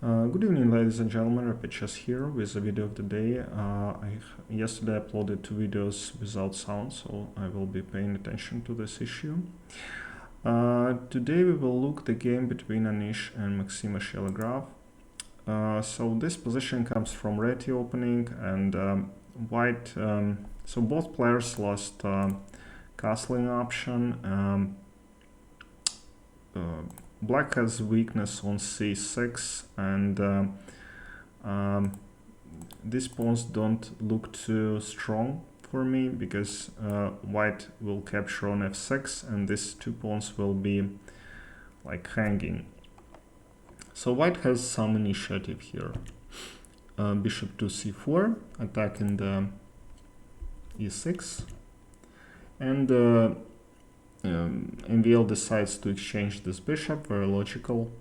Good evening, ladies and gentlemen. Rapid here with the video of the day. I yesterday uploaded 2 videos without sound, so I will be paying attention to this issue. Today we will look the game between Anish and Maxima Shelegraf. So this position comes from Reti opening and white. So both players lost castling option. Black has weakness on c6 and these pawns don't look too strong for me because white will capture on f6 and these 2 pawns will be like hanging. So white has some initiative here. Bishop to c4, attacking the e6, and MVL decides to exchange this bishop, very logical,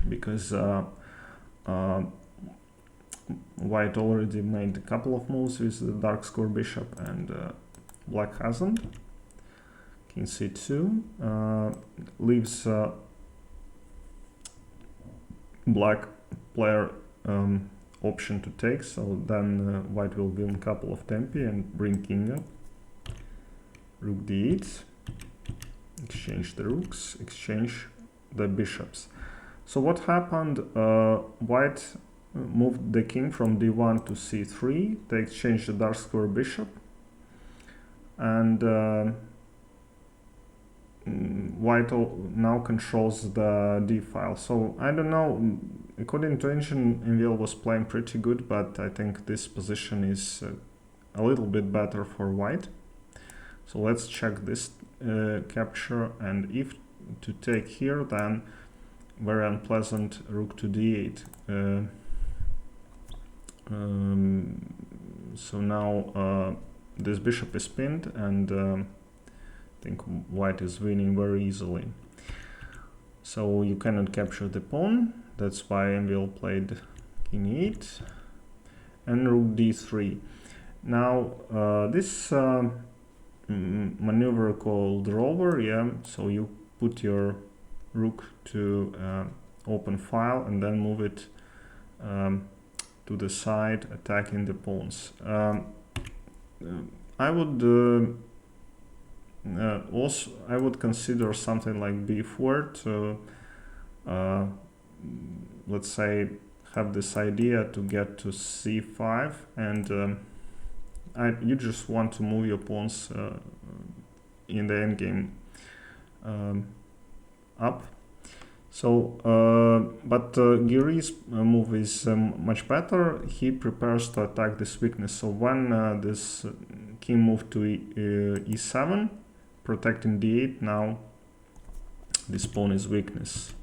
because white already made a couple of moves with the dark square bishop and black hasn't. King c2 leaves black player option to take, so then white will win a couple of tempi and bring king up. Rook d8, exchange the rooks, exchange the bishops. So what happened? White moved the king from d1 to c3. They exchanged the dark square bishop, and white now controls the d file. So I don't know. According to ancient, MVL was playing pretty good, but I think this position is a little bit better for white. So let's check this capture, and if to take here, then very unpleasant rook to d8. So now this bishop is pinned, and I think white is winning very easily. So you cannot capture the pawn, that's why MVL played king e8 and rook d3. Now this maneuver called rover, so you put your rook to open file and then move it to the side, attacking the pawns. I would consider something like b4 to let's say have this idea to get to c5, and you just want to move your pawns in the endgame up. So, but Giri's move is much better. He prepares to attack this weakness. So when this king moved to e7, protecting d8, now this pawn is weakness.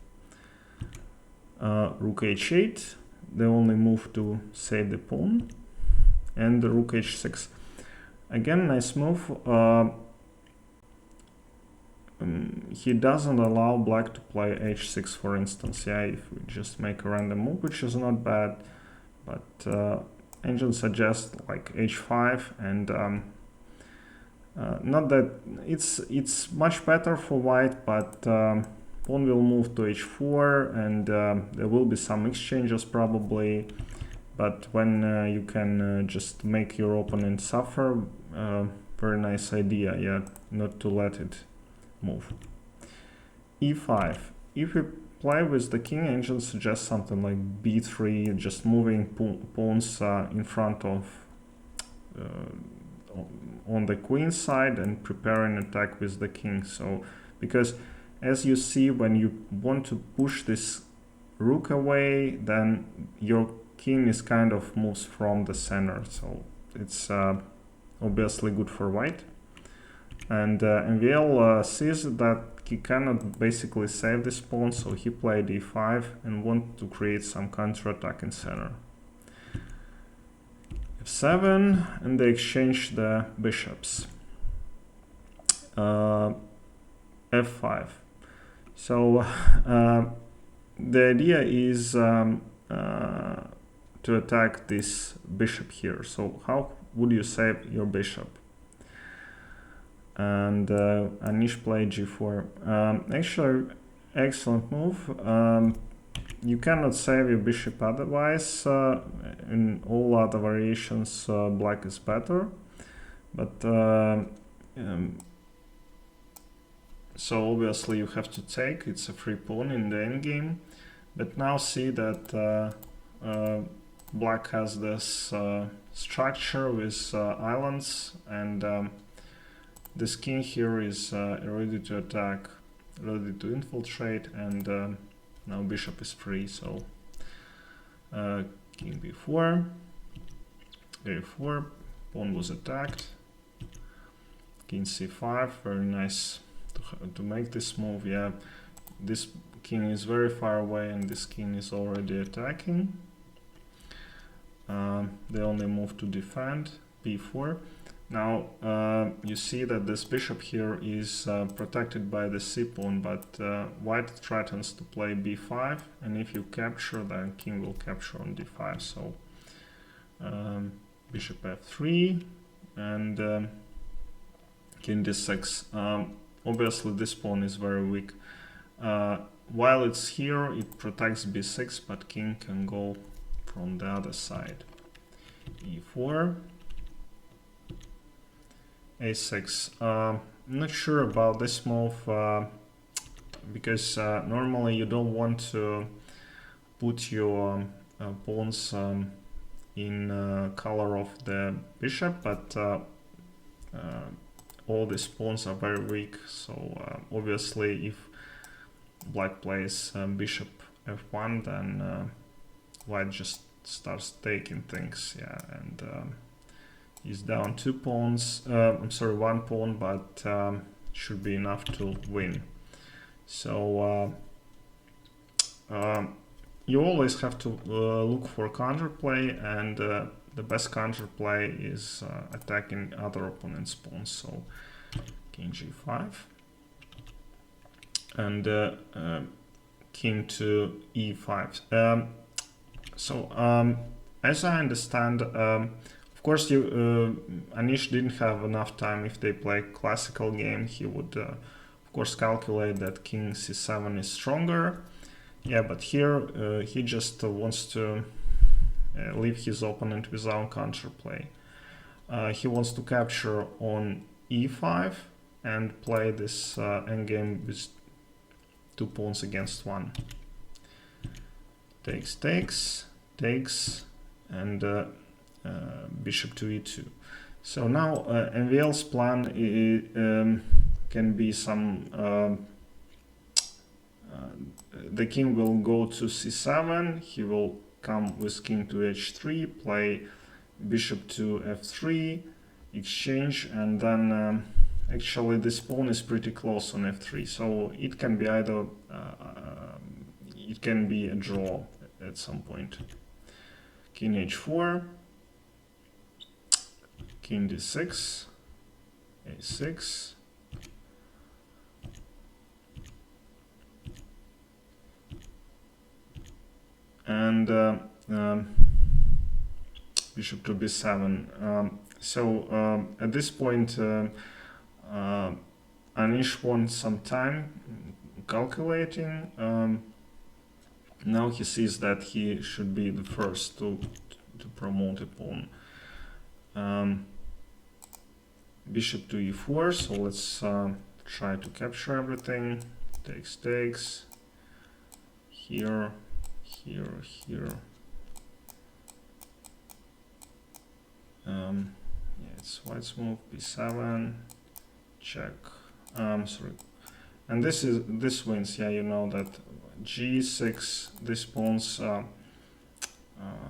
Rook h8, the only move to save the pawn, and the rook h6. Again, nice move. He doesn't allow black to play h6, for instance. If we just make a random move, which is not bad, but engine suggests like h5, and not that it's much better for white, but pawn will move to h4, and there will be some exchanges probably. But when you can just make your opponent suffer, very nice idea, not to let it move. e5. If you play with the king, engine suggests something like b3, just moving pawns in front of on the queen side and preparing attack with the king. So because as you see, when you want to push this rook away, then your king is kind of moves from the center, so it's obviously good for white. And MVL sees that he cannot basically save this pawn, so he played e5 and want to create some counter-attack in center. f7, and they exchange the bishops. f5. So the idea is to attack this bishop here. So how would you save your bishop? And Anish played g4. Actually, excellent move. you cannot save your bishop otherwise. In all other variations, black is better. But so obviously you have to take. It's a free pawn in the endgame. But now see that black has this structure with islands, and this king here is ready to attack, ready to infiltrate, and now bishop is free. So king b4, a4, pawn was attacked, king c5, very nice to make this move. Yeah, this king is very far away and this king is already attacking. They only move to defend, b4. Now you see that this bishop here is protected by the c-pawn, but white threatens to play b5, and if you capture, then king will capture on d5. So bishop f3 and king d6. Obviously this pawn is very weak. While it's here, it protects b6, but king can go from the other side. e4, a6. I'm not sure about this move because normally you don't want to put your pawns in color of the bishop, but all these pawns are very weak. So obviously if black plays bishop f1, then white just starts taking things, yeah, and he's down 2 pawns, I'm sorry, 1 pawn, but should be enough to win. So you always have to look for counterplay, and the best counterplay is attacking other opponent's pawns. So king g5 and king to e5. As I understand, of course, Anish didn't have enough time. If they play classical game, he would, of course, calculate that king c7 is stronger. Yeah, but here he just wants to leave his opponent without counterplay. He wants to capture on e5 and play this endgame with 2 pawns against 1. Takes, takes, takes, and bishop to e2. So now MVL's plan can be some... the king will go to c7, he will come with king to h3, play bishop to f3, exchange, and then actually this pawn is pretty close on f3, so it can be either it can be a draw at some point. King h4, king d6, a6, and bishop to b7. So at this point Anish wants some time calculating. Now he sees that he should be the first to promote a pawn. Bishop to e4, so let's try to capture everything. Takes, takes, here, here, here. Yeah, it's white's move, b7, check. Sorry, and this wins. Yeah, you know that g6, this pawns.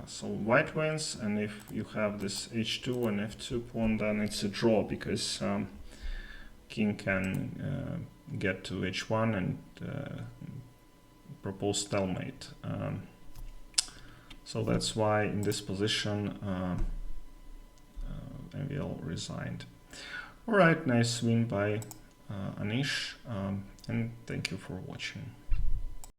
So white wins, and if you have this h2 and f2 pawn, then it's a draw because king can get to h1 and propose stalemate. So that's why in this position MVL resigned. Alright, nice win by Anish, and thank you for watching.